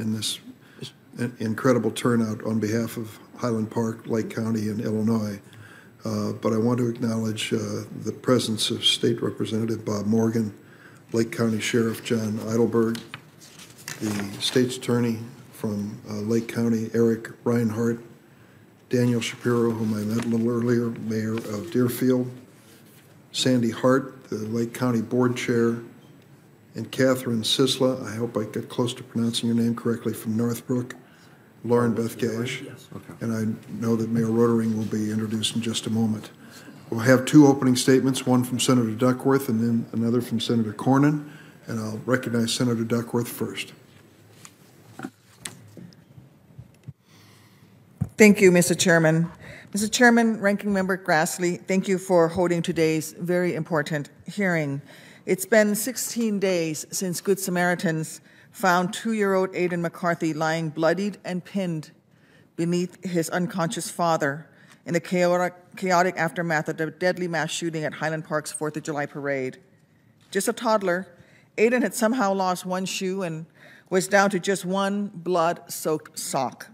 in this incredible turnout on behalf of Highland Park, Lake County, and Illinois. But I want to acknowledge the presence of State Representative Bob Morgan, Lake County Sheriff John Eidelberg, the State's Attorney from Lake County, Eric Reinhardt, Daniel Shapiro, whom I met a little earlier, Mayor of Deerfield, Sandy Hart, the Lake County Board Chair, and Catherine Sisla, I hope I get close to pronouncing your name correctly, from Northbrook, Lauren Beth Gash, yes. Okay. and I know that Mayor Rotering will be introduced in just a moment. We'll have two opening statements, one from Senator Duckworth and then another from Senator Cornyn, and I'll recognize Senator Duckworth first. Thank you, Mr. Chairman. Mr. Chairman, Ranking Member Grassley, thank you for holding today's very important hearing. It's been 16 days since Good Samaritans found 2-year-old Aiden McCarthy lying bloodied and pinned beneath his unconscious father in the chaotic aftermath of the deadly mass shooting at Highland Park's 4th of July parade. Just a toddler, Aiden had somehow lost one shoe and was down to just one blood-soaked sock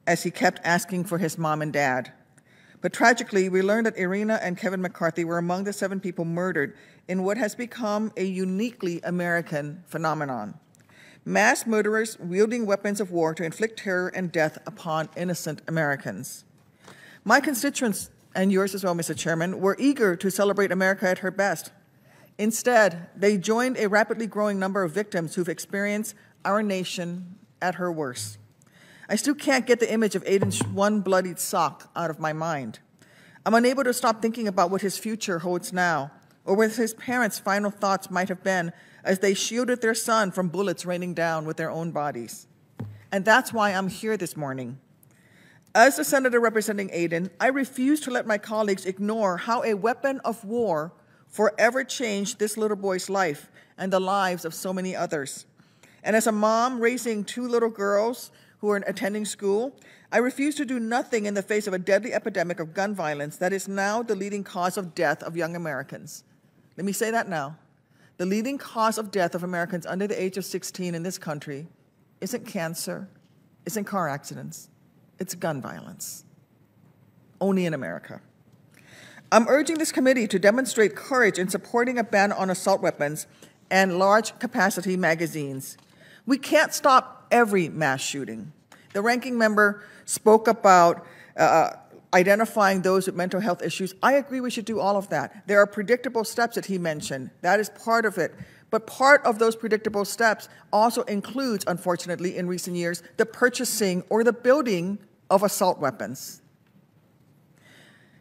as he kept asking for his mom and dad. But tragically, we learned that Irina and Kevin McCarthy were among the 7 people murdered in what has become a uniquely American phenomenon. Mass murderers wielding weapons of war to inflict terror and death upon innocent Americans. My constituents, and yours as well, Mr. Chairman, were eager to celebrate America at her best. Instead, they joined a rapidly growing number of victims who've experienced our nation at her worst. I still can't get the image of Aiden's one bloodied sock out of my mind. I'm unable to stop thinking about what his future holds now, or what his parents' final thoughts might have been as they shielded their son from bullets raining down with their own bodies. And that's why I'm here this morning. As the senator representing Aiden, I refuse to let my colleagues ignore how a weapon of war forever changed this little boy's life and the lives of so many others. And as a mom raising 2 little girls who are attending school, I refuse to do nothing in the face of a deadly epidemic of gun violence that is now the leading cause of death of young Americans. Let me say that now. The leading cause of death of Americans under the age of 16 in this country isn't cancer, isn't car accidents, it's gun violence. Only in America. I'm urging this committee to demonstrate courage in supporting a ban on assault weapons and large capacity magazines. We can't stop every mass shooting. The ranking member spoke about identifying those with mental health issues. I agree we should do all of that. There are predictable steps that he mentioned. That is part of it. But part of those predictable steps also includes, unfortunately, in recent years, the purchasing or the building of assault weapons.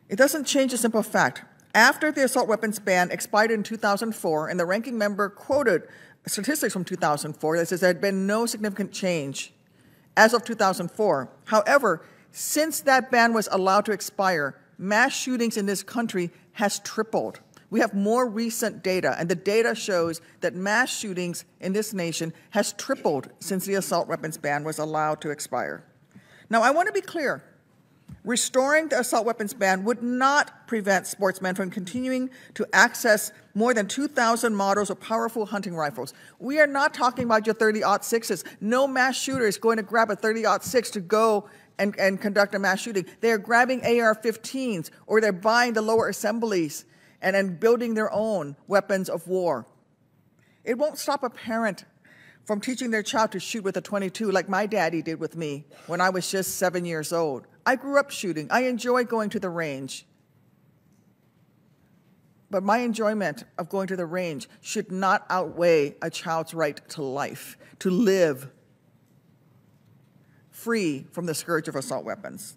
It doesn't change the simple fact. After the assault weapons ban expired in 2004, and the ranking member quoted statistics from 2004 that says there had been no significant change as of 2004. However, since that ban was allowed to expire, mass shootings in this country has tripled. We have more recent data, and the data shows that mass shootings in this nation has tripled since the assault weapons ban was allowed to expire. Now, I want to be clear. Restoring the assault weapons ban would not prevent sportsmen from continuing to access more than 2,000 models of powerful hunting rifles. We are not talking about your 30-06s. No mass shooter is going to grab a 30-06 to go and conduct a mass shooting. They're grabbing AR-15s, or they're buying the lower assemblies and building their own weapons of war. It won't stop a parent from teaching their child to shoot with a .22 like my daddy did with me when I was just 7 years old. I grew up shooting. I enjoy going to the range. But my enjoyment of going to the range should not outweigh a child's right to life, to live free from the scourge of assault weapons.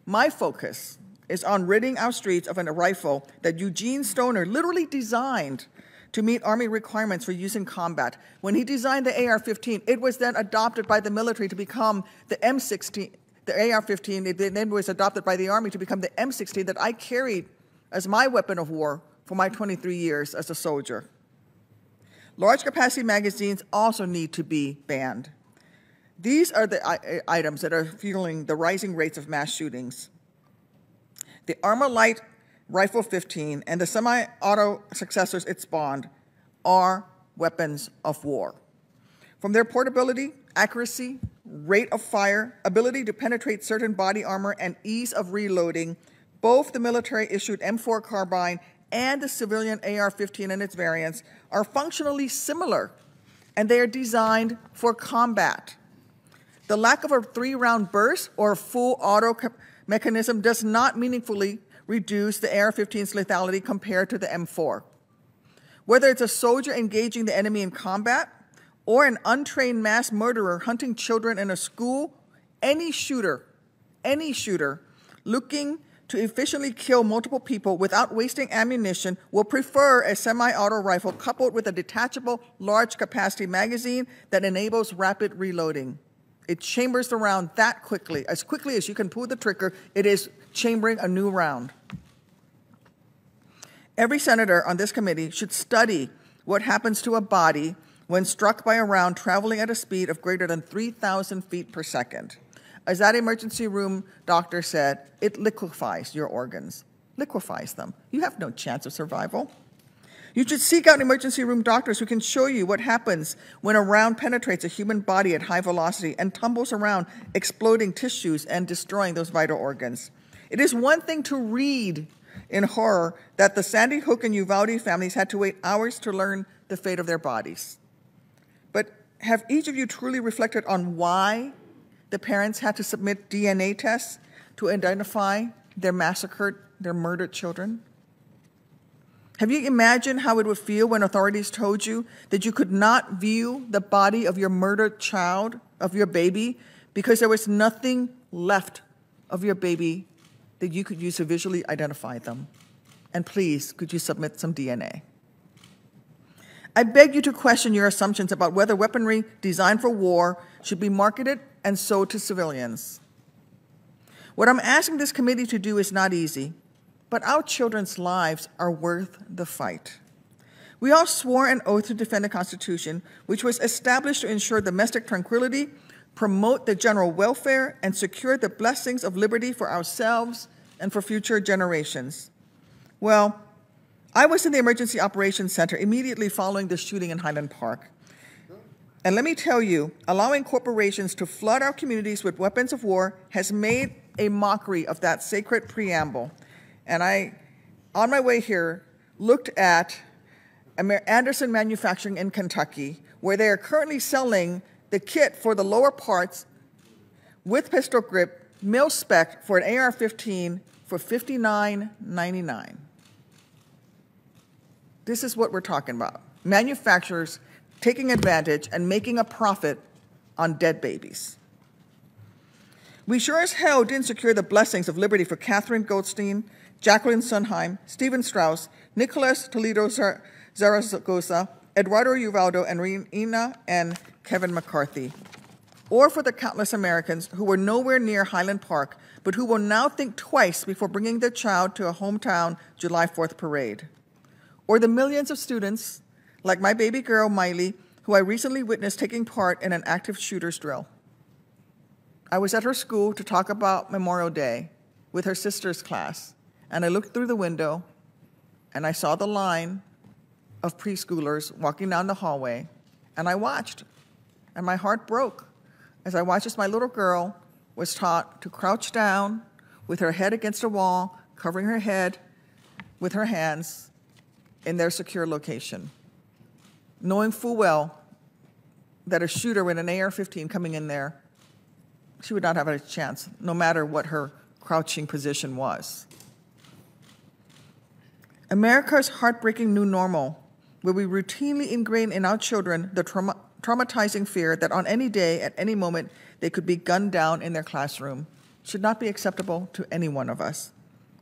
My focus is on ridding our streets of a rifle that Eugene Stoner literally designed to meet Army requirements for use in combat. When he designed the AR-15, it was then adopted by the military to become the M16. The AR-15, it then was adopted by the Army to become the M16 that I carried as my weapon of war for my 23 years as a soldier. Large capacity magazines also need to be banned. These are the items that are fueling the rising rates of mass shootings. The Armalite Rifle 15 and the semi-auto successors it spawned are weapons of war. From their portability, accuracy, rate of fire, ability to penetrate certain body armor, and ease of reloading, both the military-issued M4 carbine and the civilian AR-15 and its variants are functionally similar, and they are designed for combat. The lack of a 3-round burst or a full auto mechanism does not meaningfully reduce the AR-15's lethality compared to the M4. Whether it's a soldier engaging the enemy in combat or an untrained mass murderer hunting children in a school, any shooter looking to efficiently kill multiple people without wasting ammunition will prefer a semi-auto rifle coupled with a detachable large-capacity magazine that enables rapid reloading. It chambers the round that quickly as you can pull the trigger, it is chambering a new round. Every senator on this committee should study what happens to a body when struck by a round traveling at a speed of greater than 3,000 feet per second. As that emergency room doctor said, it liquefies your organs, liquefies them. You have no chance of survival. You should seek out emergency room doctors who can show you what happens when a round penetrates a human body at high velocity and tumbles around, exploding tissues and destroying those vital organs. It is one thing to read in horror that the Sandy Hook and Uvalde families had to wait hours to learn the fate of their bodies. But have each of you truly reflected on why the parents had to submit DNA tests to identify their murdered children? Have you imagined how it would feel when authorities told you that you could not view the body of your murdered child, of your baby, because there was nothing left of your baby that you could use to visually identify them? And please, could you submit some DNA? I beg you to question your assumptions about whether weaponry designed for war should be marketed and sold to civilians. What I'm asking this committee to do is not easy, but our children's lives are worth the fight. We all swore an oath to defend the Constitution, which was established to ensure domestic tranquility, promote the general welfare, and secure the blessings of liberty for ourselves and for future generations. Well, I was in the Emergency Operations Center immediately following the shooting in Highland Park. And let me tell you, allowing corporations to flood our communities with weapons of war has made a mockery of that sacred preamble. And I, on my way here, looked at Anderson Manufacturing in Kentucky, where they are currently selling the kit for the lower parts with pistol grip, mil-spec for an AR-15 for $59.99. This is what we're talking about. Manufacturers taking advantage and making a profit on dead babies. We sure as hell didn't secure the blessings of liberty for Catherine Goldstein, Jacqueline Sunheim, Stephen Strauss, Nicholas Toledo Zaragoza, Eduardo Uvaldo, and Reina and Kevin McCarthy, or for the countless Americans who were nowhere near Highland Park, but who will now think twice before bringing their child to a hometown July 4th parade. Or the millions of students, like my baby girl, Miley, who I recently witnessed taking part in an active shooter's drill. I was at her school to talk about Memorial Day with her sister's class, and I looked through the window, and I saw the line of preschoolers walking down the hallway, and I watched, and my heart broke as I watched as my little girl was taught to crouch down with her head against a wall, covering her head with her hands in their secure location, knowing full well that a shooter with an AR-15 coming in there, she would not have a chance, no matter what her crouching position was. America's heartbreaking new normal, where we routinely ingrain in our children the traumatizing fear that on any day, at any moment, they could be gunned down in their classroom, should not be acceptable to any one of us.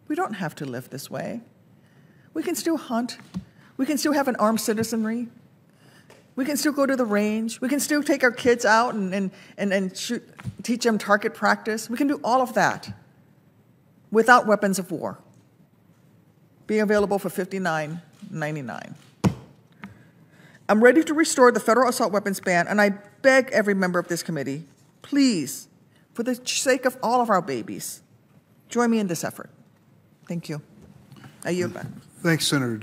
We don't have to live this way. We can still hunt. We can still have an armed citizenry. We can still go to the range. We can still take our kids out and shoot, teach them target practice. We can do all of that without weapons of war, being available for $59.99. I'm ready to restore the federal assault weapons ban, and I beg every member of this committee, please, for the sake of all of our babies, join me in this effort. Thank you. I yield back. Thanks, Senator.